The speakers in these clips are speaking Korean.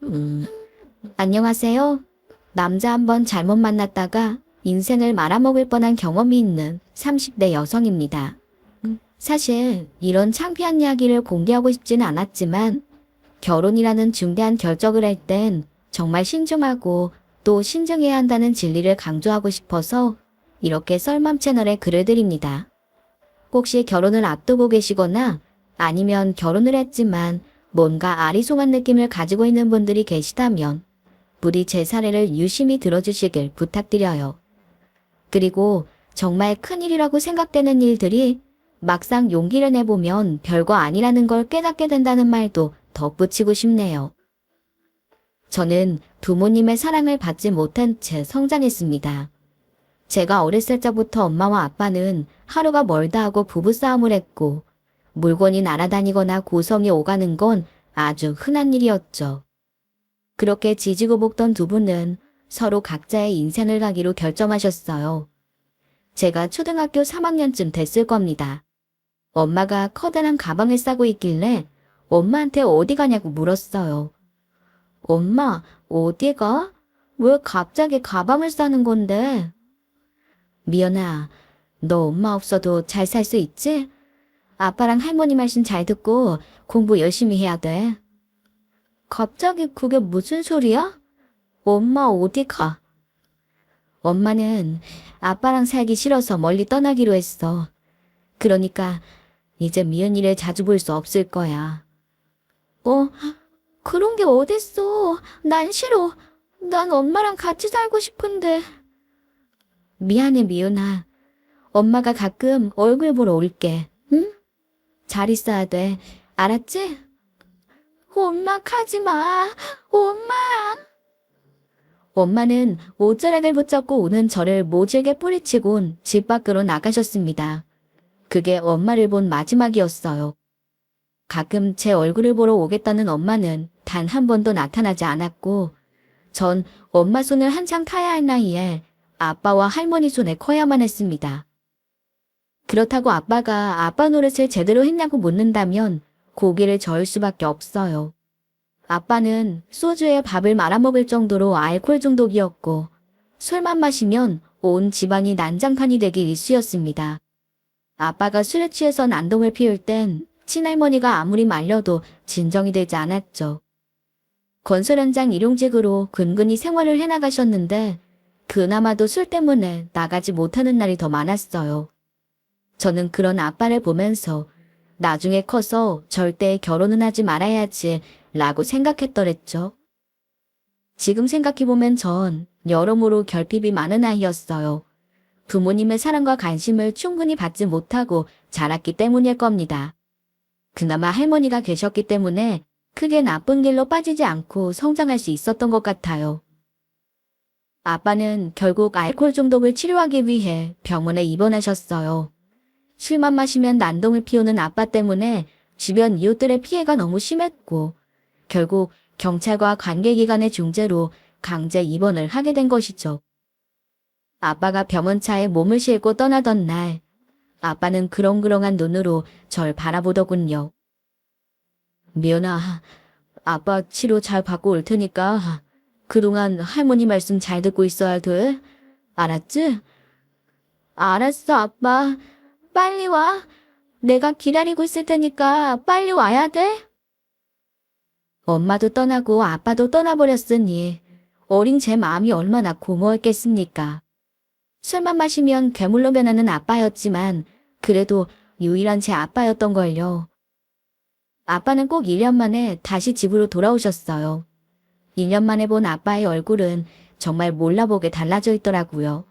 음, 안녕하세요. 남자 한 번 잘못 만났다가 인생을 말아먹을 뻔한 경험이 있는 30대 여성입니다. 사실 이런 창피한 이야기를 공개하고 싶지는 않았지만 결혼이라는 중대한 결정을 할 땐 정말 신중하고 또 신중해야 한다는 진리를 강조하고 싶어서 이렇게 썰맘 채널에 글을 드립니다. 혹시 결혼을 앞두고 계시거나 아니면 결혼을 했지만 뭔가 아리송한 느낌을 가지고 있는 분들이 계시다면 부디 제 사례를 유심히 들어주시길 부탁드려요. 그리고 정말 큰일이라고 생각되는 일들이 막상 용기를 내보면 별거 아니라는 걸 깨닫게 된다는 말도 덧붙이고 싶네요. 저는 부모님의 사랑을 받지 못한 채 성장했습니다. 제가 어렸을 적부터 엄마와 아빠는 하루가 멀다 하고 부부싸움을 했고 물건이 날아다니거나 고성이 오가는 건 아주 흔한 일이었죠. 그렇게 지지고 볶던 두 분은 서로 각자의 인생을 가기로 결정하셨어요. 제가 초등학교 3학년쯤 됐을 겁니다. 엄마가 커다란 가방을 싸고 있길래 엄마한테 어디 가냐고 물었어요. 엄마, 어디 가? 왜 갑자기 가방을 싸는 건데? 미연아, 너 엄마 없어도 잘 살 수 있지? 아빠랑 할머니 말씀 잘 듣고 공부 열심히 해야 돼. 갑자기 그게 무슨 소리야? 엄마 어디 가? 엄마는 아빠랑 살기 싫어서 멀리 떠나기로 했어. 그러니까 이제 미연이를 자주 볼 수 없을 거야. 어, 그런 게 어딨어. 난 싫어. 난 엄마랑 같이 살고 싶은데. 미안해, 미연아. 엄마가 가끔 얼굴 보러 올게. 응? 잘 있어야 돼. 알았지? 엄마 가지 마. 엄마. 엄마는 옷자락을 붙잡고 오는 저를 모질게 뿌리치곤 집 밖으로 나가셨습니다. 그게 엄마를 본 마지막이었어요. 가끔 제 얼굴을 보러 오겠다는 엄마는 단 한 번도 나타나지 않았고 전 엄마 손을 한창 타야 할 나이에 아빠와 할머니 손에 커야만 했습니다. 그렇다고 아빠가 아빠 노릇을 제대로 했냐고 묻는다면 고개를 저을 수밖에 없어요. 아빠는 소주에 밥을 말아먹을 정도로 알코올 중독이었고 술만 마시면 온 집안이 난장판이 되기 일쑤였습니다. 아빠가 술에 취해서 난동을 피울 땐 친할머니가 아무리 말려도 진정이 되지 않았죠. 건설 현장 일용직으로 근근히 생활을 해나가셨는데 그나마도 술 때문에 나가지 못하는 날이 더 많았어요. 저는 그런 아빠를 보면서 나중에 커서 절대 결혼은 하지 말아야지 라고 생각했더랬죠. 지금 생각해보면 전 여러모로 결핍이 많은 아이였어요. 부모님의 사랑과 관심을 충분히 받지 못하고 자랐기 때문일 겁니다. 그나마 할머니가 계셨기 때문에 크게 나쁜 길로 빠지지 않고 성장할 수 있었던 것 같아요. 아빠는 결국 알코올 중독을 치료하기 위해 병원에 입원하셨어요. 술만 마시면 난동을 피우는 아빠 때문에 주변 이웃들의 피해가 너무 심했고 결국 경찰과 관계기관의 중재로 강제 입원을 하게 된 것이죠. 아빠가 병원차에 몸을 싣고 떠나던 날 아빠는 그렁그렁한 눈으로 절 바라보더군요. 미연아, 아빠 치료 잘 받고 올 테니까 그동안 할머니 말씀 잘 듣고 있어야 돼. 알았지? 알았어, 아빠. 빨리 와. 내가 기다리고 있을 테니까 빨리 와야 돼. 엄마도 떠나고 아빠도 떠나버렸으니 어린 제 마음이 얼마나 고마웠겠습니까. 술만 마시면 괴물로 변하는 아빠였지만 그래도 유일한 제 아빠였던걸요. 아빠는 꼭 1년 만에 다시 집으로 돌아오셨어요. 2년 만에 본 아빠의 얼굴은 정말 몰라보게 달라져 있더라고요.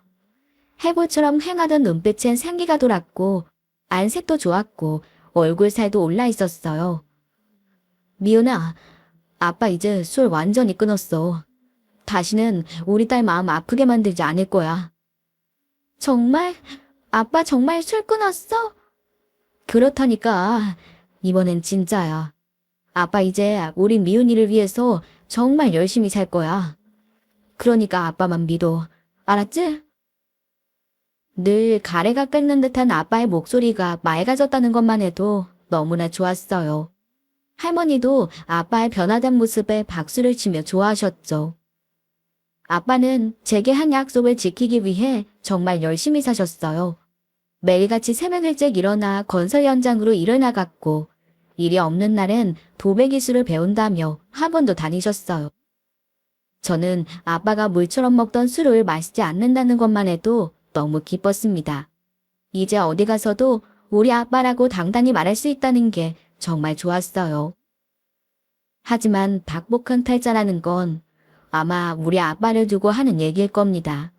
해골처럼 행하던 눈빛엔 생기가 돌았고 안색도 좋았고 얼굴 살도 올라 있었어요. 미연아, 아빠 이제 술 완전히 끊었어. 다시는 우리 딸 마음 아프게 만들지 않을 거야. 정말? 아빠 정말 술 끊었어? 그렇다니까. 이번엔 진짜야. 아빠 이제 우리 미운이를 위해서 정말 열심히 살 거야. 그러니까 아빠만 믿어. 알았지? 늘 가래가 끓는 듯한 아빠의 목소리가 맑아졌다는 것만 해도 너무나 좋았어요. 할머니도 아빠의 변화된 모습에 박수를 치며 좋아하셨죠. 아빠는 제게 한 약속을 지키기 위해 정말 열심히 사셨어요. 매일같이 새벽 일찍 일어나 건설 현장으로 일을 나갔고, 일이 없는 날엔 도배 기술을 배운다며 학원도 다니셨어요. 저는 아빠가 물처럼 먹던 술을 마시지 않는다는 것만 해도 너무 기뻤습니다. 이제 어디 가서도 우리 아빠라고 당당히 말할 수 있다는 게 정말 좋았어요. 하지만 박복한 탈자라는 건 아마 우리 아빠를 두고 하는 얘기일 겁니다.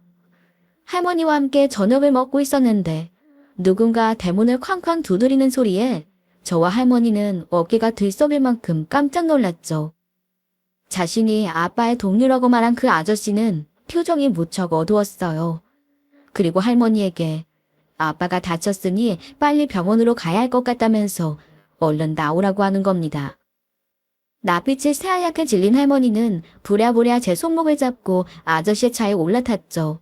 할머니와 함께 저녁을 먹고 있었는데 누군가 대문을 쾅쾅 두드리는 소리에 저와 할머니는 어깨가 들썩일 만큼 깜짝 놀랐죠. 자신이 아빠의 동료라고 말한 그 아저씨는 표정이 무척 어두웠어요. 그리고 할머니에게 아빠가 다쳤으니 빨리 병원으로 가야 할 것 같다면서 얼른 나오라고 하는 겁니다. 낯빛이 새하얗게 질린 할머니는 부랴부랴 제 손목을 잡고 아저씨의 차에 올라탔죠.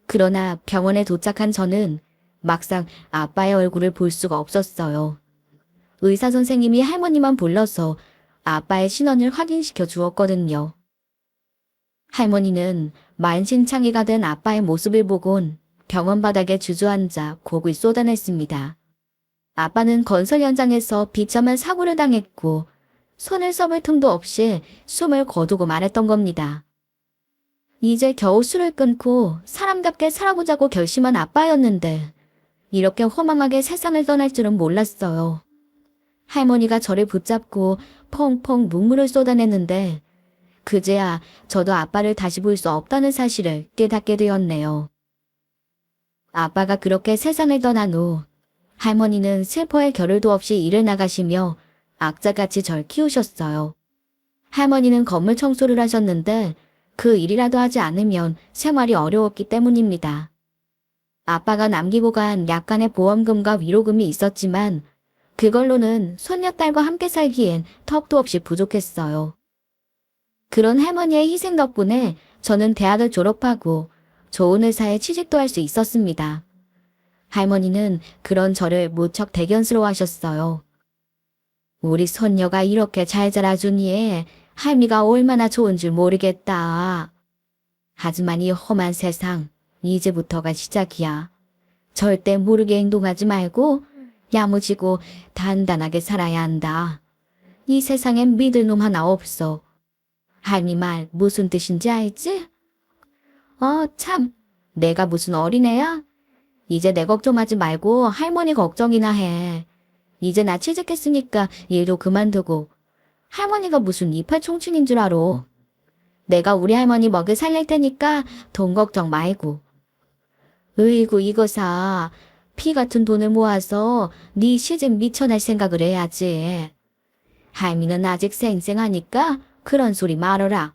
그러나 병원에 도착한 저는 막상 아빠의 얼굴을 볼 수가 없었어요. 의사 선생님이 할머니만 불러서 아빠의 신원을 확인시켜 주었거든요. 할머니는 만신창이가 된 아빠의 모습을 보곤 병원 바닥에 주저앉아 곡을 쏟아냈습니다. 아빠는 건설 현장에서 비참한 사고를 당했고 손을 써볼 틈도 없이 숨을 거두고 말했던 겁니다. 이제 겨우 술을 끊고 사람답게 살아보자고 결심한 아빠였는데 이렇게 허망하게 세상을 떠날 줄은 몰랐어요. 할머니가 저를 붙잡고 펑펑 눈물을 쏟아냈는데 그제야 저도 아빠를 다시 볼 수 없다는 사실을 깨닫게 되었네요. 아빠가 그렇게 세상을 떠난 후 할머니는 슬퍼할 겨를도 없이 일을 나가시며 악자같이 절 키우셨어요. 할머니는 건물 청소를 하셨는데 그 일이라도 하지 않으면 생활이 어려웠기 때문입니다. 아빠가 남기고 간 약간의 보험금과 위로금이 있었지만 그걸로는 손녀딸과 함께 살기엔 턱도 없이 부족했어요. 그런 할머니의 희생 덕분에 저는 대학을 졸업하고 좋은 회사에 취직도 할 수 있었습니다. 할머니는 그런 저를 무척 대견스러워하셨어요. 우리 손녀가 이렇게 잘 자라주니 할미가 얼마나 좋은 줄 모르겠다. 하지만 이 험한 세상, 이제부터가 시작이야. 절대 모르게 행동하지 말고 야무지고 단단하게 살아야 한다. 이 세상엔 믿을 놈 하나 없어. 할미 말 무슨 뜻인지 알지? 참, 내가 무슨 어린애야? 이제 내 걱정하지 말고 할머니 걱정이나 해. 이제 나 취직했으니까 일도 그만두고. 할머니가 무슨 이팔 총춘인 줄 알아. 내가 우리 할머니 먹여 살릴 테니까 돈 걱정 말고. 으이구 이거사. 피 같은 돈을 모아서 네 시집 미쳐날 생각을 해야지. 할미는 아직 쌩쌩하니까 그런 소리 말어라.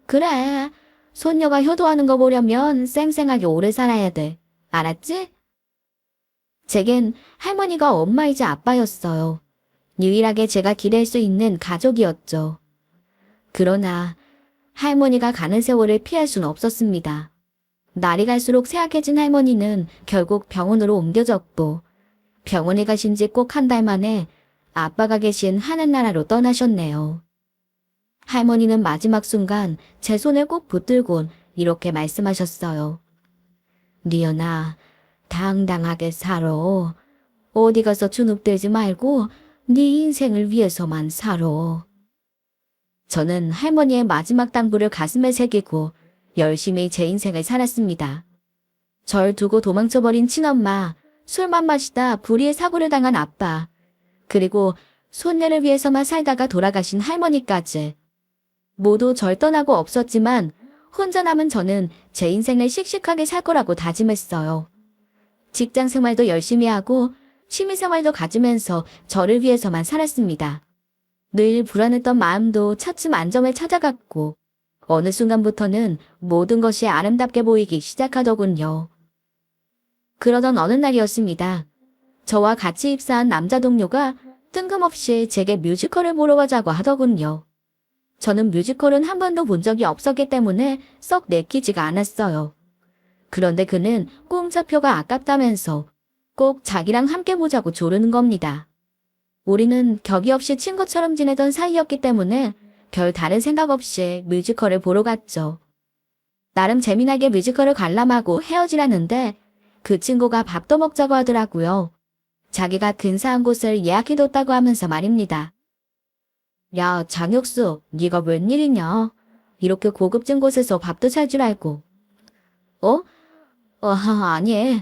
그래. 손녀가 효도하는 거 보려면 쌩쌩하게 오래 살아야 돼. 알았지? 제겐 할머니가 엄마이자 아빠였어요. 유일하게 제가 기댈 수 있는 가족이었죠. 그러나 할머니가 가는 세월을 피할 수는 없었습니다. 날이 갈수록 쇠약해진 할머니는 결국 병원으로 옮겨졌고 병원에 가신 지 꼭 한 달 만에 아빠가 계신 하늘나라로 떠나셨네요. 할머니는 마지막 순간 제 손을 꼭 붙들곤 이렇게 말씀하셨어요. 리연아, 당당하게 살아. 어디 가서 주눅들지 말고 네 인생을 위해서만 살아. 저는 할머니의 마지막 당부를 가슴에 새기고 열심히 제 인생을 살았습니다. 절 두고 도망쳐버린 친엄마, 술만 마시다 불의의 사고를 당한 아빠, 그리고 손녀를 위해서만 살다가 돌아가신 할머니까지. 모두 절 떠나고 없었지만 혼자 남은 저는 제 인생을 씩씩하게 살 거라고 다짐했어요. 직장 생활도 열심히 하고 취미 생활도 가지면서 저를 위해서만 살았습니다. 늘 불안했던 마음도 차츰 안정을 찾아갔고 어느 순간부터는 모든 것이 아름답게 보이기 시작하더군요. 그러던 어느 날이었습니다. 저와 같이 입사한 남자 동료가 뜬금없이 제게 뮤지컬을 보러 가자고 하더군요. 저는 뮤지컬은 한 번도 본 적이 없었기 때문에 썩 내키지가 않았어요. 그런데 그는 공짜표가 아깝다면서 꼭 자기랑 함께 보자고 조르는 겁니다. 우리는 격이 없이 친구처럼 지내던 사이였기 때문에 별 다른 생각 없이 뮤지컬을 보러 갔죠. 나름 재미나게 뮤지컬을 관람하고 헤어지라는데 그 친구가 밥도 먹자고 하더라고요. 자기가 근사한 곳을 예약해뒀다고 하면서 말입니다. 야, 장혁수, 네가 웬일이냐? 이렇게 고급진 곳에서 밥도 살 줄 알고. 어? 아니.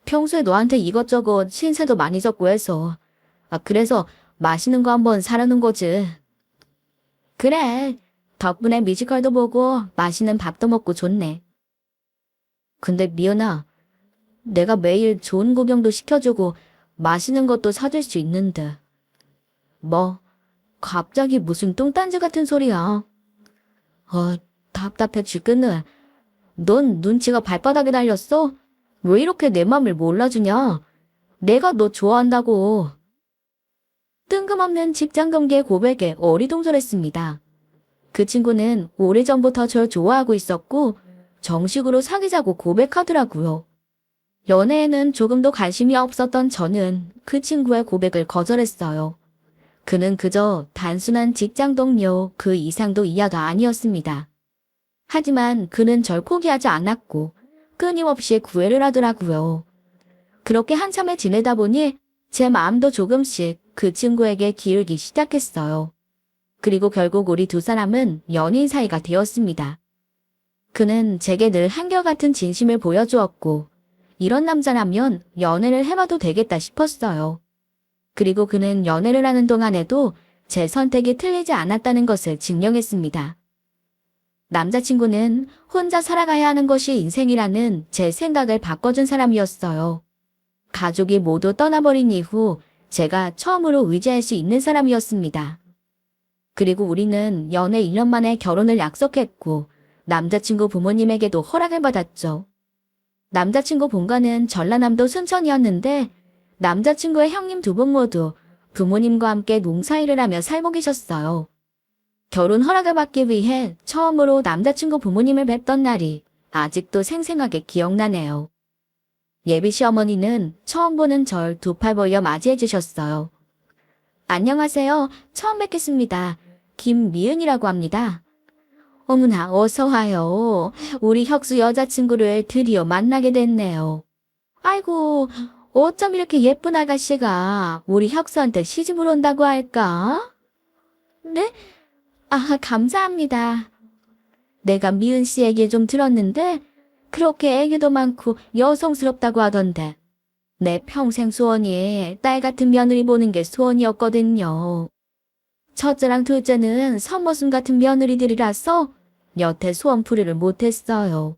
평소에 너한테 이것저것 신세도 많이 졌고 해서. 그래서 맛있는 거 한번 사려는 거지. 그래. 덕분에 뮤지컬도 보고 맛있는 밥도 먹고 좋네. 근데 미연아, 내가 매일 좋은 구경도 시켜주고 맛있는 것도 사줄 수 있는데. 뭐, 갑자기 무슨 뚱딴지 같은 소리야. 답답해 죽겠네. 넌 눈치가 발바닥에 달렸어? 왜 이렇게 내 맘을 몰라주냐? 내가 너 좋아한다고. 뜬금없는 직장 동기의 고백에 어리둥절했습니다. 그 친구는 오래전부터 절 좋아하고 있었고 정식으로 사귀자고 고백하더라고요. 연애에는 조금도 관심이 없었던 저는 그 친구의 고백을 거절했어요. 그는 그저 단순한 직장 동료 그 이상도 이하가 아니었습니다. 하지만 그는 절 포기하지 않았고 끊임없이 구애를 하더라고요. 그렇게 한참을 지내다 보니 제 마음도 조금씩 그 친구에게 기울기 시작했어요. 그리고 결국 우리 두 사람은 연인 사이가 되었습니다. 그는 제게 늘 한결같은 진심을 보여주었고 이런 남자라면 연애를 해봐도 되겠다 싶었어요. 그리고 그는 연애를 하는 동안에도 제 선택이 틀리지 않았다는 것을 증명했습니다. 남자친구는 혼자 살아가야 하는 것이 인생이라는 제 생각을 바꿔준 사람이었어요. 가족이 모두 떠나버린 이후 제가 처음으로 의지할 수 있는 사람이었습니다. 그리고 우리는 연애 1년 만에 결혼을 약속했고 남자친구 부모님에게도 허락을 받았죠. 남자친구 본가는 전라남도 순천이었는데 남자친구의 형님 두 분 모두 부모님과 함께 농사일을 하며 살고 계셨어요. 결혼 허락을 받기 위해 처음으로 남자친구 부모님을 뵙던 날이 아직도 생생하게 기억나네요. 예비 시어머니는 처음 보는 절 두 팔 벌려 맞이해 주셨어요. 안녕하세요. 처음 뵙겠습니다. 김미은이라고 합니다. 어머나 어서 와요. 우리 혁수 여자친구를 드디어 만나게 됐네요. 아이고 어쩜 이렇게 예쁜 아가씨가 우리 혁수한테 시집을 온다고 할까? 네? 감사합니다. 내가 미은 씨 얘기 좀 들었는데 그렇게 애교도 많고 여성스럽다고 하던데 내 평생 소원이 딸 같은 며느리 보는 게 소원이었거든요. 첫째랑 둘째는 선머슴 같은 며느리들이라서 여태 소원풀이를 못했어요.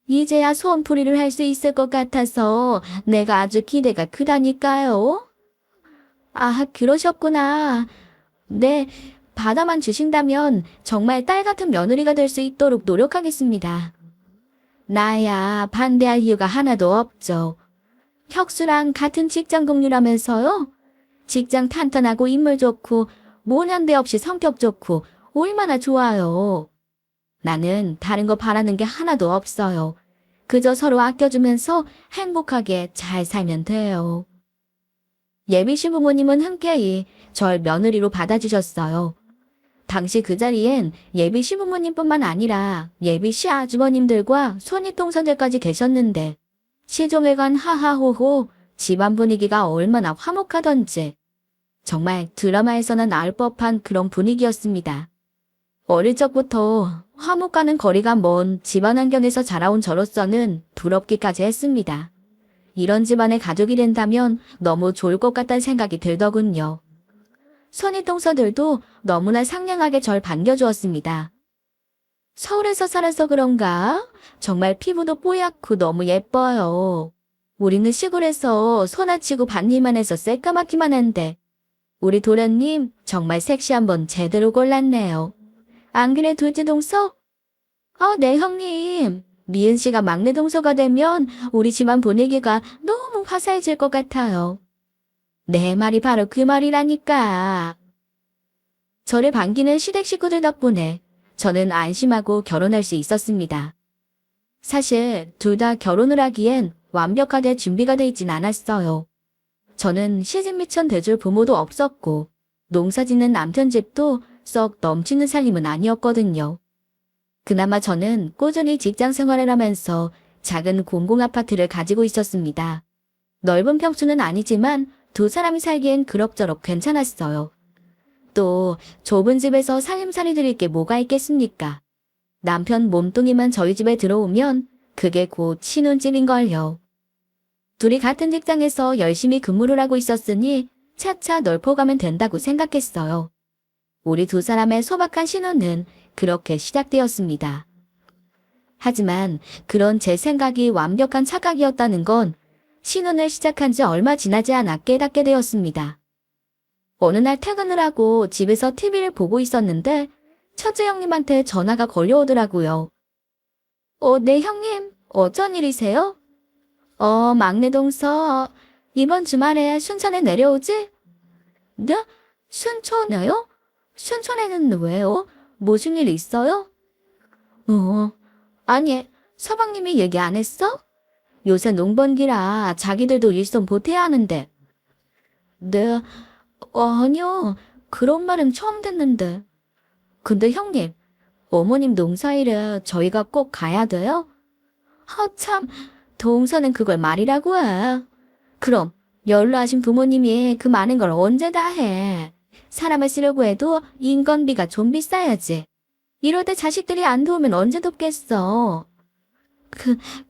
이제야 소원풀이를 할 수 있을 것 같아서 내가 아주 기대가 크다니까요. 그러셨구나. 네, 받아만 주신다면 정말 딸 같은 며느리가 될 수 있도록 노력하겠습니다. 나야 반대할 이유가 하나도 없죠. 혁수랑 같은 직장 동료라면서요? 직장 탄탄하고 인물 좋고 모년대 없이 성격 좋고 얼마나 좋아요. 나는 다른 거 바라는 게 하나도 없어요. 그저 서로 아껴주면서 행복하게 잘 살면 돼요. 예비 시부모님은 흔쾌히 절 며느리로 받아주셨어요. 당시 그 자리엔 예비 시부모님뿐만 아니라 예비 시아주버님들과 손윗동생들까지 계셨는데 시종일관 하하호호 집안 분위기가 얼마나 화목하던지 정말 드라마에서는 나올 법한 그런 분위기였습니다. 어릴 적부터 화목과는 거리가 먼 집안 환경에서 자라온 저로서는 부럽기까지 했습니다. 이런 집안의 가족이 된다면 너무 좋을 것 같다는 생각이 들더군요. 손윗동서들도 너무나 상냥하게 절 반겨주었습니다. 서울에서 살아서 그런가? 정말 피부도 뽀얗고 너무 예뻐요. 우리는 시골에서 소나치고 밭일만 해서 새까맣기만 한데 우리 도련님 정말 섹시한 번 제대로 골랐네요. 안 그래 둘째 동서? 네 형님. 미은 씨가 막내 동서가 되면 우리 집안 분위기가 너무 화사해질 것 같아요. 내 말이 바로 그 말이라니까. 저를 반기는 시댁 식구들 덕분에 저는 안심하고 결혼할 수 있었습니다. 사실 둘 다 결혼을 하기엔 완벽하게 준비가 돼 있진 않았어요. 저는 시집 미천 대줄 부모도 없었고 농사 짓는 남편 집도 썩 넘치는 살림은 아니었거든요. 그나마 저는 꾸준히 직장 생활을 하면서 작은 공공아파트를 가지고 있었습니다. 넓은 평수는 아니지만 두 사람이 살기엔 그럭저럭 괜찮았어요. 또 좁은 집에서 살림살이 드릴 게 뭐가 있겠습니까? 남편 몸뚱이만 저희 집에 들어오면 그게 곧 신혼집인걸요. 둘이 같은 직장에서 열심히 근무를 하고 있었으니 차차 넓어가면 된다고 생각했어요. 우리 두 사람의 소박한 신혼은 그렇게 시작되었습니다. 하지만 그런 제 생각이 완벽한 착각이었다는 건 신혼을 시작한 지 얼마 지나지 않아 깨닫게 되었습니다. 어느 날 퇴근을 하고 집에서 TV를 보고 있었는데 첫째 형님한테 전화가 걸려오더라고요. 네 형님, 어쩐 일이세요? 막내 동서, 이번 주말에 순천에 내려오지? 네? 순천에요? 순천에는 왜요? 무슨 일 있어요? 아니, 서방님이 얘기 안 했어? 요새 농번기라 자기들도 일손 보태야 하는데. 네, 아니요. 그런 말은 처음 듣는데. 근데 형님, 어머님 농사일에 저희가 꼭 가야 돼요? 참, 동서는 그걸 말이라고 해. 그럼 연로하신 부모님이 그 많은 걸 언제 다 해. 사람을 쓰려고 해도 인건비가 좀 비싸야지. 이럴 때 자식들이 안 도우면 언제 돕겠어.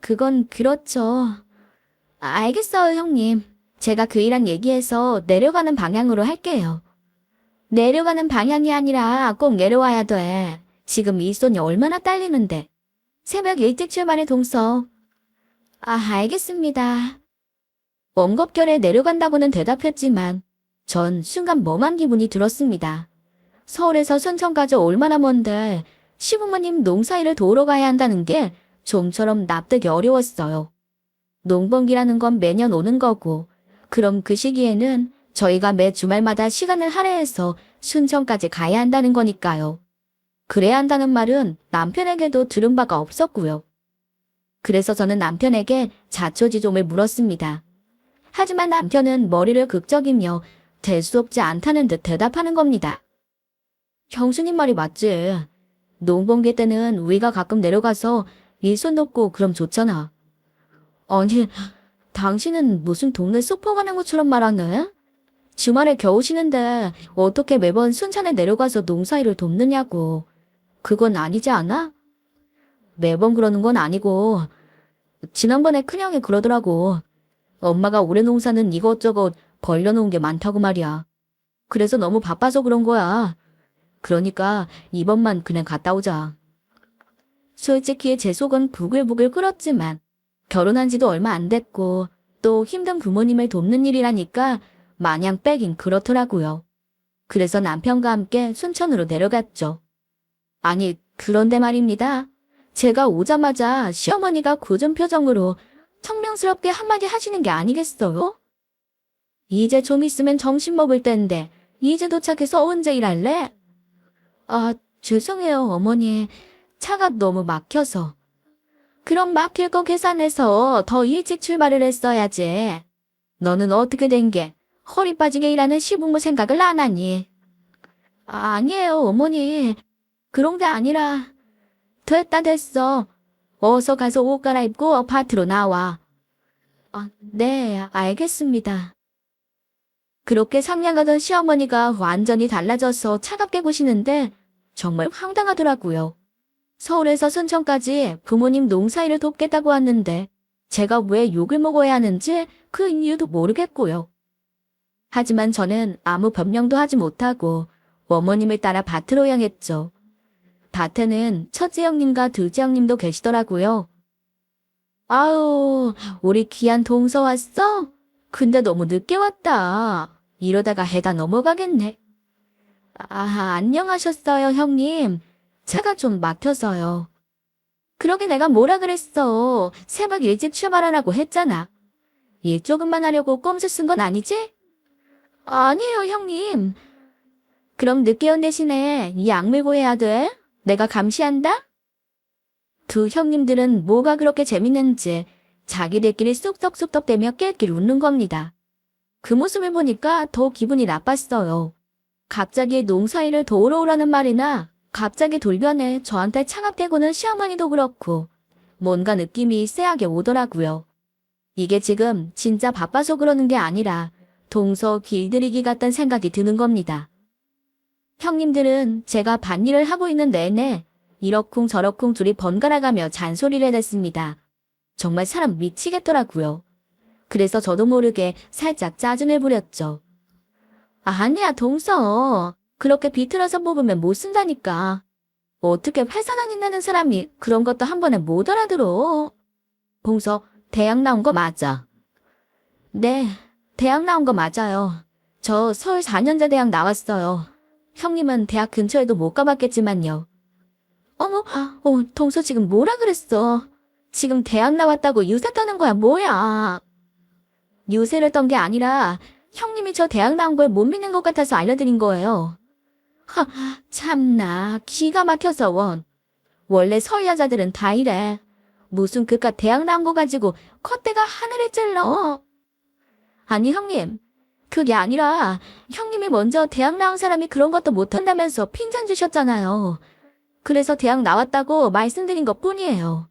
그건 그렇죠. 알겠어요, 형님. 제가 그 일랑 얘기해서 내려가는 방향으로 할게요. 내려가는 방향이 아니라 꼭 내려와야 돼. 지금 일손이 얼마나 딸리는데. 새벽 일찍 출발해 동서. 알겠습니다. 멍겁결에 내려간다고는 대답했지만 전 순간 멍한 기분이 들었습니다. 서울에서 순천까지 얼마나 먼데 시부모님 농사일을 도우러 가야 한다는 게 좀처럼 납득이 어려웠어요. 농번기라는 건 매년 오는 거고 그럼 그 시기에는 저희가 매 주말마다 시간을 할애해서 순천까지 가야 한다는 거니까요. 그래야 한다는 말은 남편에게도 들은 바가 없었고요. 그래서 저는 남편에게 자초지종을 물었습니다. 하지만 남편은 머리를 극적이며 될 수 없지 않다는 듯 대답하는 겁니다. 형수님 말이 맞지. 농번기 때는 우리가 가끔 내려가서 일손 돕고 그럼 좋잖아. 아니, 당신은 무슨 동네 슈퍼 가는 것처럼 말하네? 주말에 겨우 쉬는데 어떻게 매번 순천에 내려가서 농사일을 돕느냐고. 그건 아니지 않아? 매번 그러는 건 아니고 지난번에 큰형이 그러더라고. 엄마가 올해 농사는 이것저것 벌려놓은 게 많다고 말이야. 그래서 너무 바빠서 그런 거야. 그러니까 이번만 그냥 갔다 오자. 솔직히 제 속은 부글부글 끓었지만 결혼한 지도 얼마 안 됐고 또 힘든 부모님을 돕는 일이라니까 마냥 빼긴 그렇더라고요. 그래서 남편과 함께 순천으로 내려갔죠. 아니, 그런데 말입니다. 제가 오자마자 시어머니가 굳은 표정으로 청명스럽게 한마디 하시는 게 아니겠어요? 이제 좀 있으면 점심 먹을 때인데 이제 도착해서 언제 일할래? 죄송해요, 어머니. 차가 너무 막혀서. 그럼 막힐 거 계산해서 더 일찍 출발을 했어야지. 너는 어떻게 된 게 허리 빠지게 일하는 시부모 생각을 안 하니? 아니에요, 어머니. 그런 게 아니라. 됐어. 어서 가서 옷 갈아입고 아파트로 나와. 네, 알겠습니다. 그렇게 상냥하던 시어머니가 완전히 달라져서 차갑게 보시는데 정말 황당하더라고요. 서울에서 순천까지 부모님 농사일을 돕겠다고 왔는데 제가 왜 욕을 먹어야 하는지 그 이유도 모르겠고요. 하지만 저는 아무 변명도 하지 못하고 어머님을 따라 밭으로 향했죠. 밭에는 첫째 형님과 둘째 형님도 계시더라고요. 아유, 우리 귀한 동서 왔어? 근데 너무 늦게 왔다. 이러다가 해가 넘어가겠네. 안녕하셨어요, 형님. 차가 좀 막혀서요. 그러게 내가 뭐라 그랬어. 새벽 일찍 출발하라고 했잖아. 일 조금만 하려고 꼼수 쓴 건 아니지? 아니에요, 형님. 그럼 늦게 온 대신에 이 악물고 해야 돼? 내가 감시한다? 두 형님들은 뭐가 그렇게 재밌는지 자기들끼리 쑥덕쑥덕대며 낄낄 웃는 겁니다. 그 모습을 보니까 더 기분이 나빴어요. 갑자기 농사일을 도우러 오라는 말이나 갑자기 돌변해 저한테 차갑대고는 시어머니도 그렇고 뭔가 느낌이 쎄하게 오더라고요. 이게 지금 진짜 바빠서 그러는 게 아니라 동서 길들이기 같단 생각이 드는 겁니다. 형님들은 제가 밭일을 하고 있는 내내 이러쿵 저러쿵 둘이 번갈아가며 잔소리를 했습니다. 정말 사람 미치겠더라고요. 그래서 저도 모르게 살짝 짜증을 부렸죠. 아니야, 동서. 그렇게 비틀어서 뽑으면 못 쓴다니까. 어떻게 회사 다닌다는 사람이 그런 것도 한 번에 못 알아들어. 동서, 대학 나온 거 맞아? 네, 대학 나온 거 맞아요. 저 서울 4년제 대학 나왔어요. 형님은 대학 근처에도 못 가봤겠지만요. 어머, 동서 지금 뭐라 그랬어? 지금 대학 나왔다고 유세 떠는 거야, 뭐야? 유세를 떤 게 아니라 형님이 저 대학 나온 걸 못 믿는 것 같아서 알려드린 거예요. 참나, 기가 막혀서 원. 원래 서울 여자들은 다 이래. 무슨 그깟 대학 나온 거 가지고 콧대가 하늘을 찔러. 아니 형님, 그게 아니라 형님이 먼저 대학 나온 사람이 그런 것도 못한다면서 핀잔 주셨잖아요. 그래서 대학 나왔다고 말씀드린 것뿐이에요.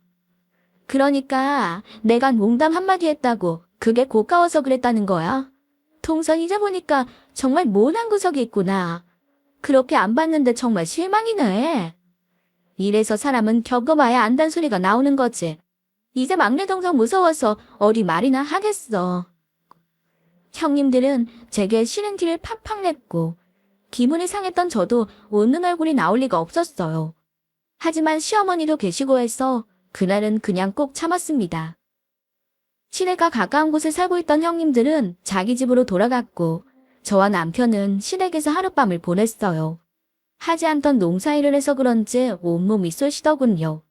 그러니까 내가 농담 한마디 했다고 그게 고가워서 그랬다는 거야. 동선 이제 보니까 정말 모난 구석이 있구나. 그렇게 안 봤는데 정말 실망이네. 이래서 사람은 겪어봐야 안단 소리가 나오는 거지. 이제 막내 동생 무서워서 어리 말이나 하겠어. 형님들은 제게 싫은 티를 팍팍 냈고 기분이 상했던 저도 웃는 얼굴이 나올 리가 없었어요. 하지만 시어머니도 계시고 해서 그날은 그냥 꼭 참았습니다. 시댁과 가까운 곳에 살고 있던 형님들은 자기 집으로 돌아갔고 저와 남편은 시댁에서 하룻밤을 보냈어요. 하지 않던 농사일을 해서 그런지 온몸이 쏠시더군요.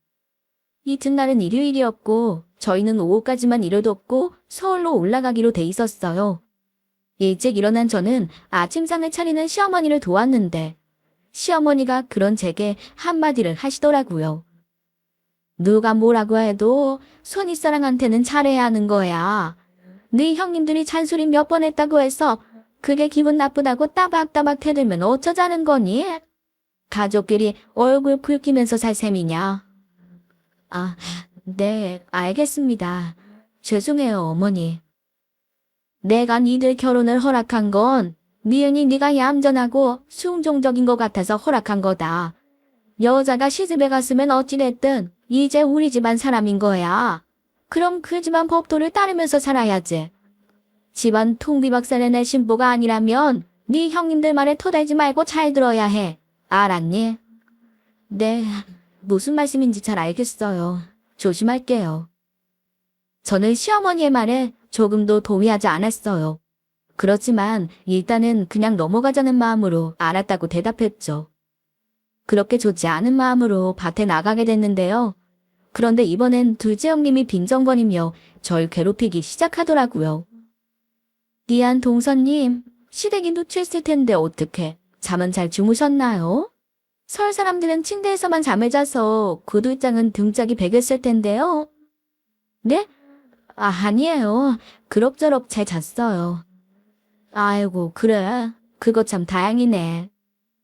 이튿날은 일요일이었고 저희는 오후까지만 일을 돕고 서울로 올라가기로 돼 있었어요. 일찍 일어난 저는 아침상을 차리는 시어머니를 도왔는데 시어머니가 그런 제게 한마디를 하시더라고요. 누가 뭐라고 해도 손윗사랑한테는 잘해야 하는 거야. 네 형님들이 잔소리 몇 번 했다고 해서 그게 기분 나쁘다고 따박따박 대들면 어쩌자는 거니? 가족끼리 얼굴 붉히면서 살 셈이냐? 아, 네, 알겠습니다. 죄송해요, 어머니. 내가 니들 결혼을 허락한 건 미은이 네가 얌전하고 순종적인 것 같아서 허락한 거다. 여자가 시집에 갔으면 어찌됐든 이제 우리 집안 사람인 거야. 그럼 그 집안 법도를 따르면서 살아야지. 집안 통비박산의 내 신부가 아니라면 네 형님들 말에 토달지 말고 잘 들어야 해. 알았니? 네, 무슨 말씀인지 잘 알겠어요. 조심할게요. 저는 시어머니의 말에 조금도 동의하지 않았어요. 그렇지만 일단은 그냥 넘어가자는 마음으로 알았다고 대답했죠. 그렇게 좋지 않은 마음으로 밭에 나가게 됐는데요. 그런데 이번엔 둘째 형님이 빈정거리며 절 괴롭히기 시작하더라고요. 미안 동서님, 시댁이 누추했을 텐데 어떡해. 잠은 잘 주무셨나요? 서울 사람들은 침대에서만 잠을 자서 구들장은 등짝이 베겼을 텐데요. 네? 아니에요. 그럭저럭 잘 잤어요. 아이고 그래. 그거 참 다행이네.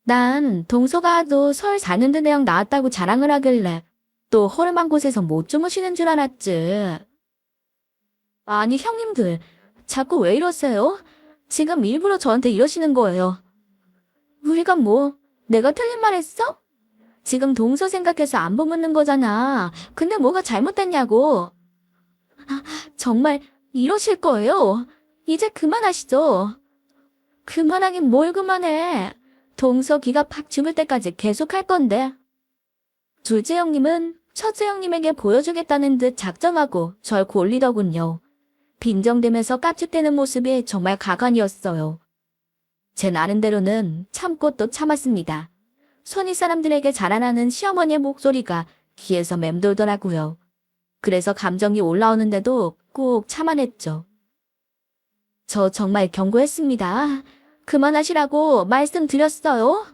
난 동서가도 서울 사는데 대학 나왔다고 자랑을 하길래 또 허름한 곳에서 못 주무시는 줄 알았지. 아니 형님들, 자꾸 왜 이러세요? 지금 일부러 저한테 이러시는 거예요. 우리가 뭐, 내가 틀린 말 했어? 지금 동서 생각해서 안부 묻는 거잖아. 근데 뭐가 잘못됐냐고. 정말 이러실 거예요? 이제 그만하시죠. 그만하긴 뭘 그만해. 동서 기가 팍 죽을 때까지 계속 할 건데. 둘째 형님은 첫째 형님에게 보여주겠다는 듯 작정하고 절 골리더군요. 빈정대면서 깝죽대는 모습이 정말 가관이었어요. 제 나름대로는 참고 또 참았습니다. 손윗 사람들에게 자라나는 시어머니의 목소리가 귀에서 맴돌더라고요. 그래서 감정이 올라오는데도 꼭 참아냈죠. 저 정말 경고했습니다. 그만하시라고 말씀드렸어요.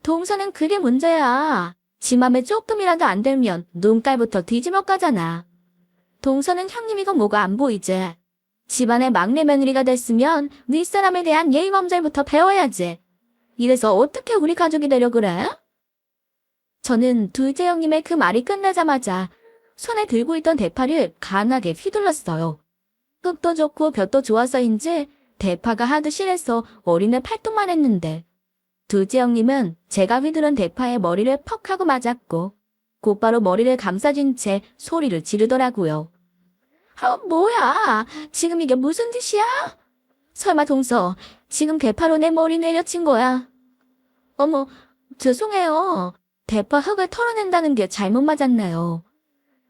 동서는 그게 문제야. 지 맘에 조금이라도 안 들면 눈깔부터 뒤집어 까잖아. 동서는 형님이고 뭐가 안 보이지. 집안의 막내 며느리가 됐으면 윗사람에 대한 예의 범절부터 배워야지. 이래서 어떻게 우리 가족이 되려 그래? 저는 둘째 형님의 그 말이 끝나자마자 손에 들고 있던 대파를 강하게 휘둘렀어요. 흙도 좋고 볕도 좋아서인지 대파가 하도 실해서 어린애 팔뚝만 했는데 둘째 형님은 제가 휘두른 대파에 머리를 퍽 하고 맞았고 곧바로 머리를 감싸진 채 소리를 지르더라고요. 뭐야? 지금 이게 무슨 짓이야? 설마 동서, 지금 대파로 내 머리 내려친 거야? 어머, 죄송해요. 대파 흙을 털어낸다는 게 잘못 맞았나요?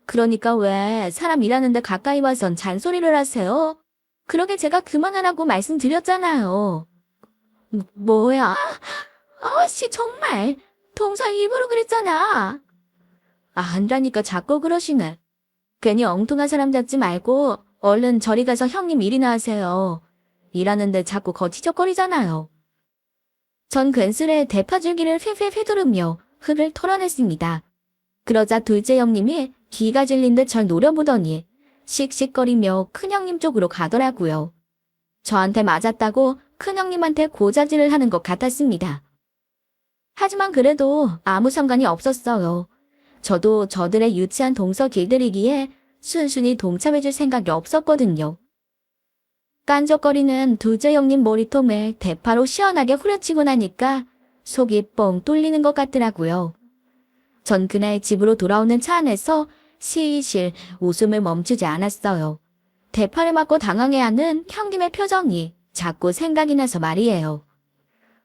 그러니까 왜 사람 일하는데 가까이 와선 잔소리를 하세요? 그러게 제가 그만하라고 말씀드렸잖아요. 뭐야? 아씨 정말 동서 일부러 그랬잖아. 안다니까 자꾸 그러시네. 괜히 엉뚱한 사람 잡지 말고 얼른 저리 가서 형님 일이나 하세요. 일하는데 자꾸 거치적거리잖아요. 전 괜스레 대파줄기를 휘휘 휘두르며 흙을 털어냈습니다. 그러자 둘째 형님이 기가 질린 듯 절 노려보더니 씩씩거리며 큰형님 쪽으로 가더라고요. 저한테 맞았다고 큰형님한테 고자질을 하는 것 같았습니다. 하지만 그래도 아무 상관이 없었어요. 저도 저들의 유치한 동서 길들이기에 순순히 동참해줄 생각이 없었거든요. 깐족거리는 둘째 형님 머리통을 대파로 시원하게 후려치고 나니까 속이 뻥 뚫리는 것 같더라고요. 전 그날 집으로 돌아오는 차 안에서 실실 웃음을 멈추지 않았어요. 대파를 맞고 당황해하는 형님의 표정이 자꾸 생각이 나서 말이에요.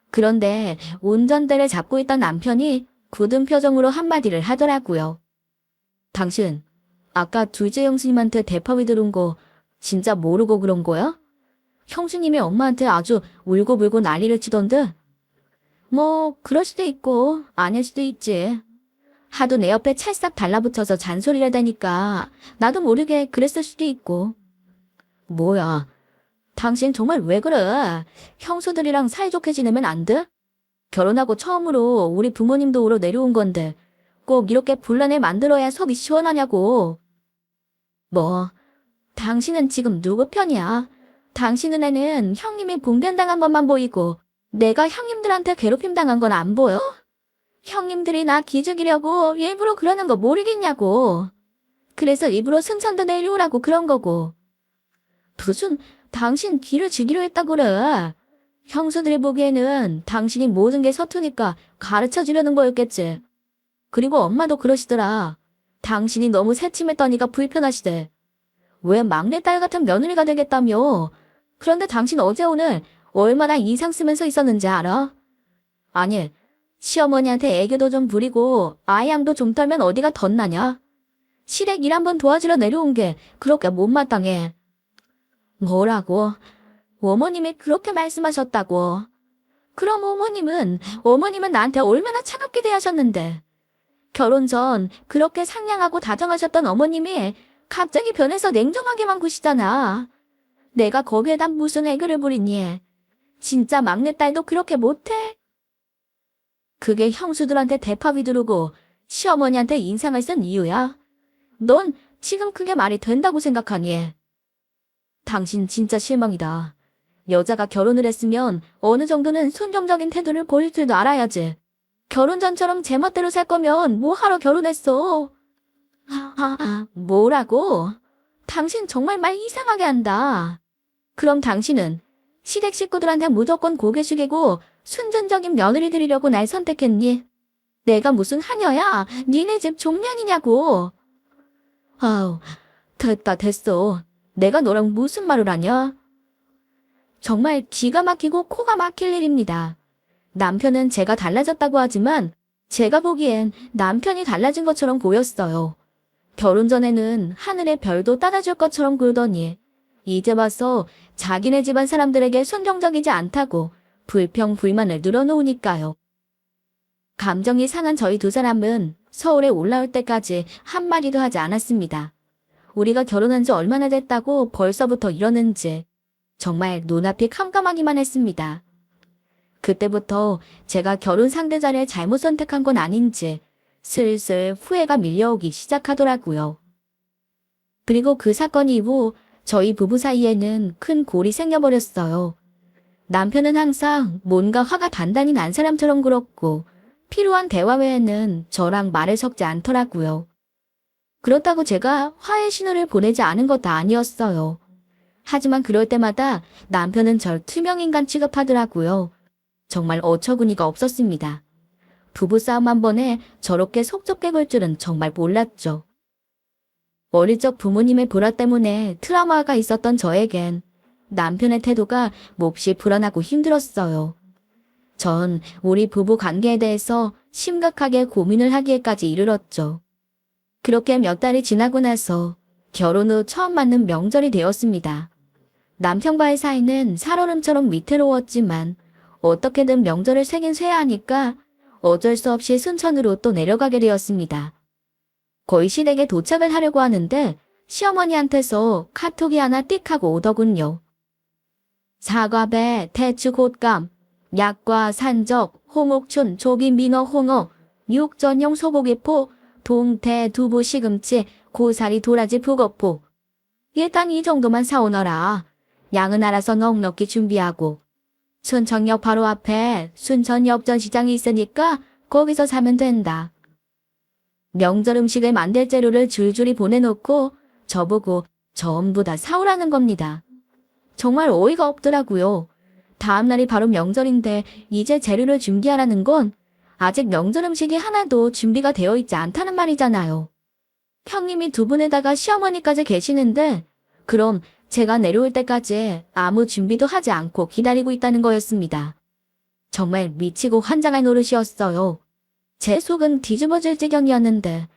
그런데 운전대를 잡고 있던 남편이 굳은 표정으로 한마디를 하더라고요. 당신, 아까 둘째 형수님한테 대파 휘두른 거 진짜 모르고 그런 거야? 형수님이 엄마한테 아주 울고불고 난리를 치던데? 뭐 그럴 수도 있고 아닐 수도 있지. 하도 내 옆에 찰싹 달라붙어서 잔소리를 대니까 나도 모르게 그랬을 수도 있고. 뭐야, 당신 정말 왜 그래? 형수들이랑 사이좋게 지내면 안 돼? 결혼하고 처음으로 우리 부모님도 오러 내려온 건데 꼭 이렇게 분란을 만들어야 속이 시원하냐고. 뭐, 당신은 지금 누구 편이야? 당신 눈에는 형님이 봉변당한 것만 보이고 내가 형님들한테 괴롭힘 당한 건 안 보여? 형님들이 나 기죽이려고 일부러 그러는 거 모르겠냐고. 그래서 일부러 승천도 내려오라고 그런 거고. 무슨 당신 기를 죽이려 했다 그래. 형수들이 보기에는 당신이 모든 게 서투니까 가르쳐주려는 거였겠지. 그리고 엄마도 그러시더라. 당신이 너무 새침했더니가 불편하시대. 왜 막내딸 같은 며느리가 되겠다며. 그런데 당신 어제 오늘 얼마나 인상 쓰면서 있었는지 알아? 아니, 시어머니한테 애교도 좀 부리고 아이양도 좀 떨면 어디가 덧나냐? 시댁 일 한번 도와주러 내려온 게 그렇게 못마땅해. 뭐라고? 어머님이 그렇게 말씀하셨다고. 그럼 어머님은 나한테 얼마나 차갑게 대하셨는데. 결혼 전 그렇게 상냥하고 다정하셨던 어머님이 갑자기 변해서 냉정하게만 구시잖아. 내가 거기에다 무슨 애교를 부리니. 진짜 막내딸도 그렇게 못해? 그게 형수들한테 대파 휘두르고 시어머니한테 인상을 쓴 이유야? 넌 지금 그게 말이 된다고 생각하니? 당신 진짜 실망이다. 여자가 결혼을 했으면 어느 정도는 순종적인 태도를 보일 줄도 알아야지. 결혼 전처럼 제멋대로 살 거면 뭐하러 결혼했어? 뭐라고? 당신 정말 말 이상하게 한다. 그럼 당신은 시댁 식구들한테 무조건 고개 숙이고 순전적인 며느리 들이려고 날 선택했니? 내가 무슨 하녀야? 니네 집 종년이냐고. 아우, 됐어. 내가 너랑 무슨 말을 하냐? 정말 기가 막히고 코가 막힐 일입니다. 남편은 제가 달라졌다고 하지만 제가 보기엔 남편이 달라진 것처럼 보였어요. 결혼 전에는 하늘의 별도 따라줄 것처럼 굴더니 이제 와서 자기네 집안 사람들에게 순종적이지 않다고 불평불만을 늘어놓으니까요. 감정이 상한 저희 두 사람은 서울에 올라올 때까지 한마디도 하지 않았습니다. 우리가 결혼한 지 얼마나 됐다고 벌써부터 이러는지 정말 눈앞이 캄캄하기만 했습니다. 그때부터 제가 결혼 상대자를 잘못 선택한 건 아닌지 슬슬 후회가 밀려오기 시작하더라고요. 그리고 그 사건 이후 저희 부부 사이에는 큰 골이 생겨버렸어요. 남편은 항상 뭔가 화가 단단히 난 사람처럼 굴었고 필요한 대화 외에는 저랑 말을 섞지 않더라고요. 그렇다고 제가 화해 신호를 보내지 않은 것도 아니었어요. 하지만 그럴 때마다 남편은 절 투명인간 취급하더라고요. 정말 어처구니가 없었습니다. 부부싸움 한 번에 저렇게 속좁게 굴 줄은 정말 몰랐죠. 어릴 적 부모님의 불화 때문에 트라우마가 있었던 저에겐 남편의 태도가 몹시 불안하고 힘들었어요. 전 우리 부부 관계에 대해서 심각하게 고민을 하기에까지 이르렀죠. 그렇게 몇 달이 지나고 나서 결혼 후 처음 맞는 명절이 되었습니다. 남편과의 사이는 살얼음처럼 위태로웠지만 어떻게든 명절을 새긴 쇠야 하니까 어쩔 수 없이 순천으로 또 내려가게 되었습니다. 거의 시댁에 도착을 하려고 하는데 시어머니한테서 카톡이 하나 띡 하고 오더군요. 사과배, 대추, 곶감, 약과, 산적, 홍옥춘, 조기, 민어, 홍어, 육전용 소고기포, 동태, 두부, 시금치, 고사리, 도라지, 북어포. 일단 이 정도만 사오너라. 양은 알아서 넉넉히 준비하고. 순천역 바로 앞에 순천역전시장이 있으니까 거기서 사면 된다. 명절 음식을 만들 재료를 줄줄이 보내놓고 저보고 전부 다 사오라는 겁니다. 정말 어이가 없더라고요. 다음날이 바로 명절인데 이제 재료를 준비하라는 건 아직 명절 음식이 하나도 준비가 되어 있지 않다는 말이잖아요. 형님이 두 분에다가 시어머니까지 계시는데 그럼 제가 내려올 때까지 아무 준비도 하지 않고 기다리고 있다는 거였습니다. 정말 미치고 환장할 노릇이었어요. 제 속은 뒤집어질 지경이었는데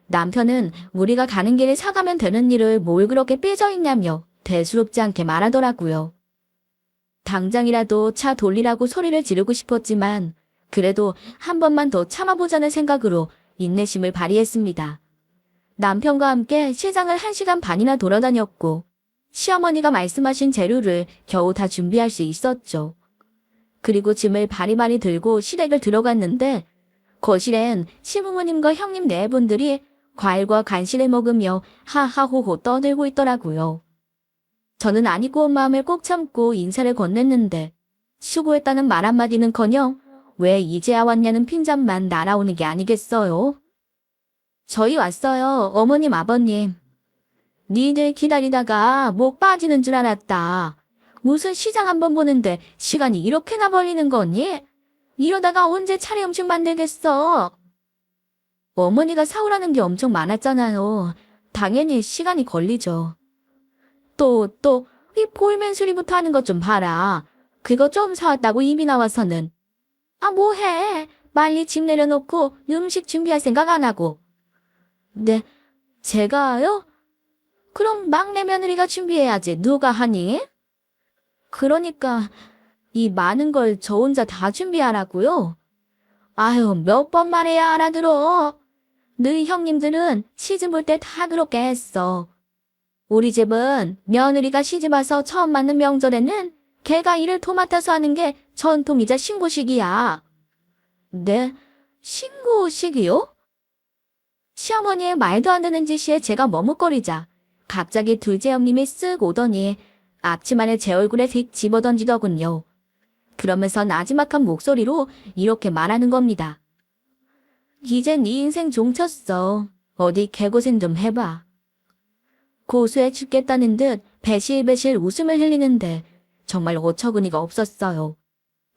남편은 우리가 가는 길에 사가면 되는 일을 뭘 그렇게 삐져있냐며 대수롭지 않게 말하더라고요. 당장이라도 차 돌리라고 소리를 지르고 싶었지만 그래도 한 번만 더 참아보자는 생각으로 인내심을 발휘했습니다. 남편과 함께 시장을 1시간 반이나 돌아다녔고 시어머니가 말씀하신 재료를 겨우 다 준비할 수 있었죠. 그리고 짐을 바리바리 들고 시댁을 들어갔는데 거실엔 시부모님과 형님 네 분들이 과일과 간식을 먹으며 하하호호 떠들고 있더라고요. 저는 아니고 온 마음을 꼭 참고 인사를 건넸는데 수고했다는 말 한마디는커녕 왜 이제야 왔냐는 핀잔만 날아오는 게 아니겠어요? 저희 왔어요, 어머님, 아버님. 니들 기다리다가 목 빠지는 줄 알았다. 무슨 시장 한번 보는데 시간이 이렇게나 걸리는 거니? 이러다가 언제 차례 음식 만들겠어? 어머니가 사오라는 게 엄청 많았잖아요. 당연히 시간이 걸리죠. 이 볼멘수리부터 하는 것 좀 봐라. 그거 좀 사왔다고 입이 나와서는. 아, 뭐해. 빨리 짐 내려놓고 음식 준비할 생각 안 하고. 네, 제가요? 그럼 막내 며느리가 준비해야지. 누가 하니? 그러니까 이 많은 걸 저 혼자 다 준비하라고요? 아유, 몇 번 말해야 알아들어. 너희 형님들은 시집 올 때 다 그렇게 했어. 우리 집은 며느리가 시집 와서 처음 맞는 명절에는 걔가 일을 도맡아서 하는 게 전통이자 신고식이야. 네? 신고식이요? 시어머니의 말도 안 되는 짓에 제가 머뭇거리자 갑자기 둘째 형님이 쓱 오더니 앞치마를 제 얼굴에 휙 집어던지더군요. 그러면서 나지막한 목소리로 이렇게 말하는 겁니다. 이젠 네 인생 종쳤어. 어디 개고생 좀 해봐. 고수해 죽겠다는 듯 배실배실 웃음을 흘리는데 정말 어처구니가 없었어요.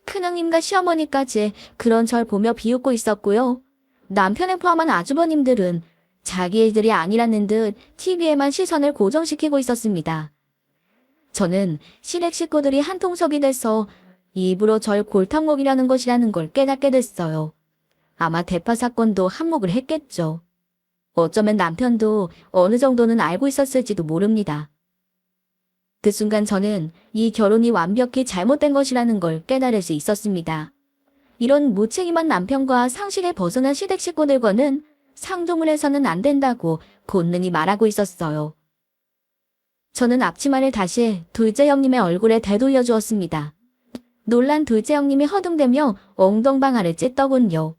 큰형님과 시어머니까지 그런 절 보며 비웃고 있었고요. 남편을 포함한 아주버님들은 자기 일들이 아니라는 듯 TV에만 시선을 고정시키고 있었습니다. 저는 시댁 식구들이 한 통속이 돼서 입으로 절 골탕 먹이려는 것이라는 걸 깨닫게 됐어요. 아마 대파 사건도 한몫을 했겠죠. 어쩌면 남편도 어느 정도는 알고 있었을지도 모릅니다. 그 순간 저는 이 결혼이 완벽히 잘못된 것이라는 걸 깨달을 수 있었습니다. 이런 무책임한 남편과 상식에 벗어난 시댁 식구들과는 상종을 해서는 안 된다고 본능이 말하고 있었어요. 저는 앞치마를 다시 둘째 형님의 얼굴에 되돌려 주었습니다. 놀란 둘째 형님이 허둥대며 엉덩방아를 찢더군요.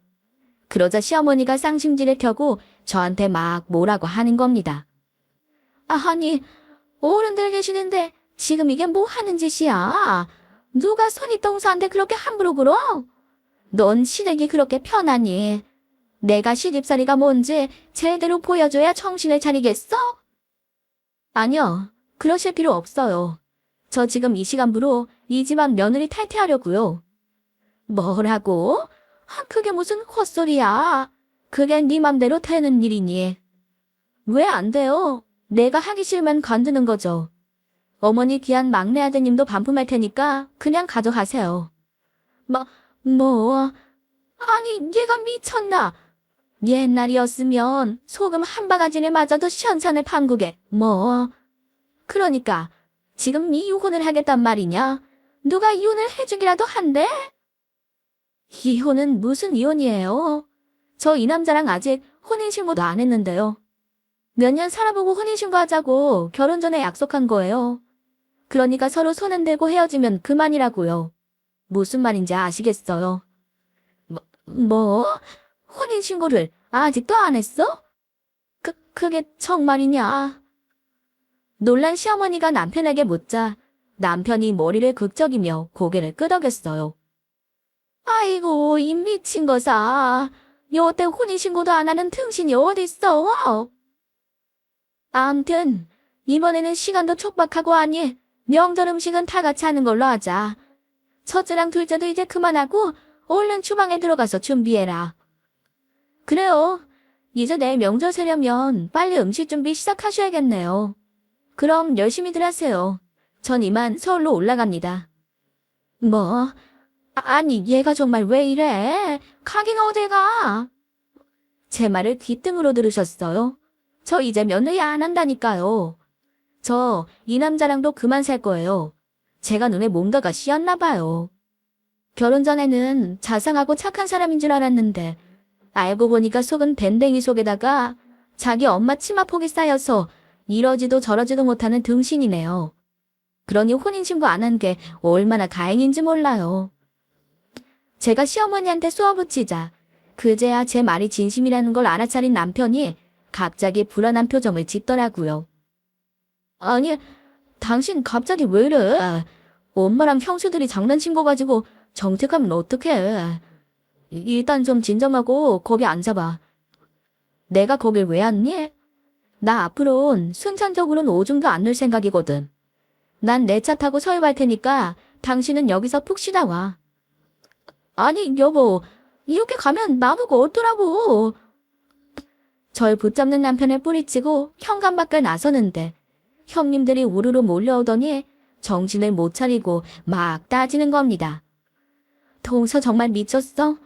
그러자 시어머니가 쌍심지를 켜고 저한테 막 뭐라고 하는 겁니다. 아니, 어른들 계시는데 지금 이게 뭐 하는 짓이야? 누가 손윗동서한테 그렇게 함부로 굴어? 넌 시댁이 그렇게 편하니? 내가 시집살이가 뭔지 제대로 보여줘야 정신을 차리겠어? 아니요, 그러실 필요 없어요. 저 지금 이 시간부로 이 집안 며느리 탈퇴하려고요. 뭐라고? 그게 무슨 헛소리야. 그게 네 맘대로 되는 일이니. 왜 안 돼요? 내가 하기 싫으면 관두는 거죠. 어머니 귀한 막내 아드님도 반품할 테니까 그냥 가져가세요. 뭐, 아니 얘가 미쳤나? 옛날이었으면 소금 한 바가지를 맞아도 시원찮을 판국에 그러니까 지금 이혼을 하겠단 말이냐? 누가 이혼을 해주기라도 한대? 이혼은 무슨 이혼이에요? 저 이 남자랑 아직 혼인신고도 안 했는데요. 몇 년 살아보고 혼인신고하자고 결혼 전에 약속한 거예요. 그러니까 서로 손 흔들고 헤어지면 그만이라고요. 무슨 말인지 아시겠어요? 뭐? 혼인신고를 아직도 안 했어? 그게 정말이냐? 놀란 시어머니가 남편에게 묻자 남편이 머리를 극적이며 고개를 끄덕였어요. 아이고, 이 미친 거사. 여태 혼인신고도 안 하는 등신이 어딨어? 암튼 이번에는 시간도 촉박하고 하니 명절 음식은 다 같이 하는 걸로 하자. 첫째랑 둘째도 이제 그만하고 얼른 주방에 들어가서 준비해라. 그래요. 이제 내일 명절 세려면 빨리 음식 준비 시작하셔야겠네요. 그럼 열심히들 하세요. 전 이만 서울로 올라갑니다. 아니 얘가 정말 왜 이래? 가긴 어딜 가? 제 말을 귓등으로 들으셨어요? 저 이제 며느리 안 한다니까요. 저 이 남자랑도 그만 살 거예요. 제가 눈에 뭔가가 씌었나 봐요. 결혼 전에는 자상하고 착한 사람인 줄 알았는데 알고 보니까 속은 밴댕이 속에다가 자기 엄마 치마폭이 쌓여서 이러지도 저러지도 못하는 등신이네요. 그러니 혼인신고 안 한 게 얼마나 다행인지 몰라요. 제가 시어머니한테 쏘아붙이자 그제야 제 말이 진심이라는 걸 알아차린 남편이 갑자기 불안한 표정을 짓더라고요. 아니, 당신 갑자기 왜 이래? 엄마랑 형수들이 장난친 거 가지고 정색하면 어떡해? 일단 좀 진정하고 거기 앉아봐. 내가 거길 왜 앉니? 나 앞으로는 순찬적으로는 오줌도 안 넣을 생각이거든. 난 내 차 타고 서울 갈 테니까 당신은 여기서 푹 쉬다 와. 아니 여보, 이렇게 가면 나보고 어쩌라고. 절 붙잡는 남편을 뿌리치고 현관 밖을 나서는데 형님들이 우르르 몰려오더니 정신을 못 차리고 막 따지는 겁니다. 동서 정말 미쳤어?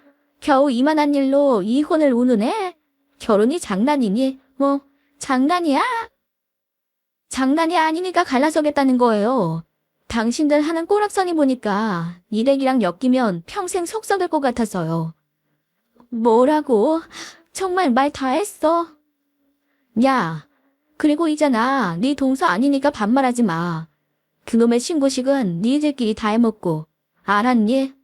겨우 이만한 일로 이혼을 운운해? 결혼이 장난이니? 장난이야? 장난이 아니니까 갈라서겠다는 거예요. 당신들 하는 꼬락서니 보니까 이댁이랑 엮이면 평생 속 썩을 것 같아서요. 뭐라고? 정말 말 다 했어. 야, 그리고 있잖아. 네 동서 아니니까 반말하지 마. 그놈의 신고식은 니들끼리 다 해먹고. 알았니?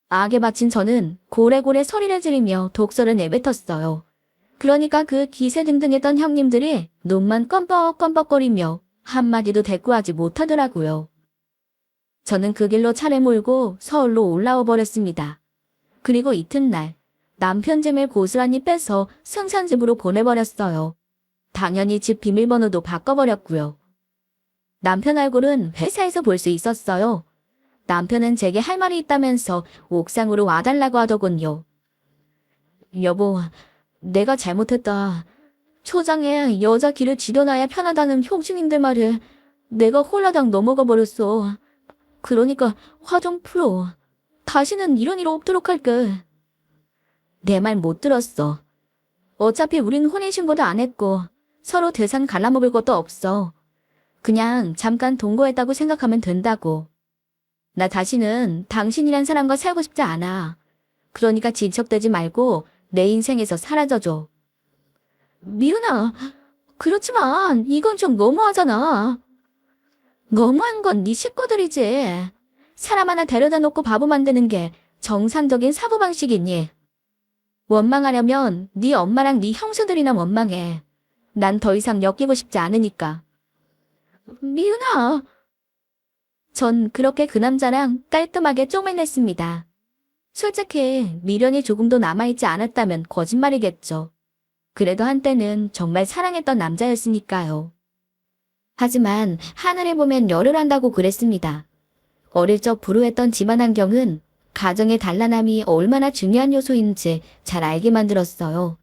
악에 바친 저는 고래고래 소리를 지르며 독서를 내뱉었어요. 그러니까 그 기세등등했던 형님들이 눈만 껌뻑껌뻑거리며 한마디도 대꾸하지 못하더라고요. 저는 그 길로 차를 몰고 서울로 올라와 버렸습니다. 그리고 이튿날 남편 짐을 고스란히 빼서 승산집으로 보내버렸어요. 당연히 집 비밀번호도 바꿔버렸고요. 남편 얼굴은 회사에서 볼 수 있었어요. 남편은 제게 할 말이 있다면서 옥상으로 와달라고 하더군요. 여보, 내가 잘못했다. 초장에 여자 길을 지려놔야 편하다는 형수님들 말을 내가 홀라당 넘어가 버렸어. 그러니까 화 좀 풀어. 다시는 이런 일 없도록 할게. 내 말 못 들었어. 어차피 우린 혼인신고도 안 했고 서로 대상 갈라먹을 것도 없어. 그냥 잠깐 동거했다고 생각하면 된다고. 나 다시는 당신이란 사람과 살고 싶지 않아. 그러니까 진척되지 말고 내 인생에서 사라져줘. 미은아, 그렇지만 이건 좀 너무하잖아. 너무한 건 네 식구들이지. 사람 하나 데려다 놓고 바보 만드는 게 정상적인 사고방식이니. 원망하려면 네 엄마랑 네 형수들이나 원망해. 난 더 이상 엮이고 싶지 않으니까. 미은아. 전 그렇게 그 남자랑 깔끔하게 쪼매냈습니다. 솔직히 미련이 조금도 남아있지 않았다면 거짓말이겠죠. 그래도 한때는 정말 사랑했던 남자였으니까요. 하지만 하늘을 보면 열을 한다고 그랬습니다. 어릴 적 불우했던 집안 환경은 가정의 단란함이 얼마나 중요한 요소인지 잘 알게 만들었어요.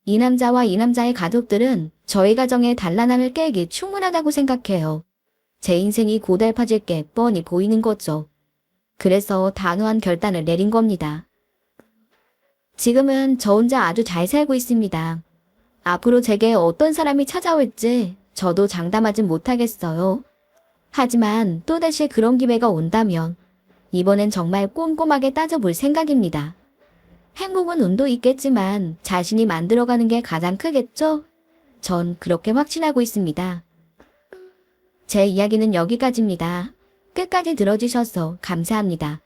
이 남자와 이 남자의 가족들은 저희 가정의 단란함을 깨기 충분하다고 생각해요. 제 인생이 고달파질 게 뻔히 보이는 거죠. 그래서 단호한 결단을 내린 겁니다. 지금은 저 혼자 아주 잘 살고 있습니다. 앞으로 제게 어떤 사람이 찾아올지 저도 장담하진 못하겠어요. 하지만 또다시 그런 기회가 온다면 이번엔 정말 꼼꼼하게 따져볼 생각입니다. 행복은 운도 있겠지만 자신이 만들어가는 게 가장 크겠죠? 전 그렇게 확신하고 있습니다. 제 이야기는 여기까지입니다. 끝까지 들어주셔서 감사합니다.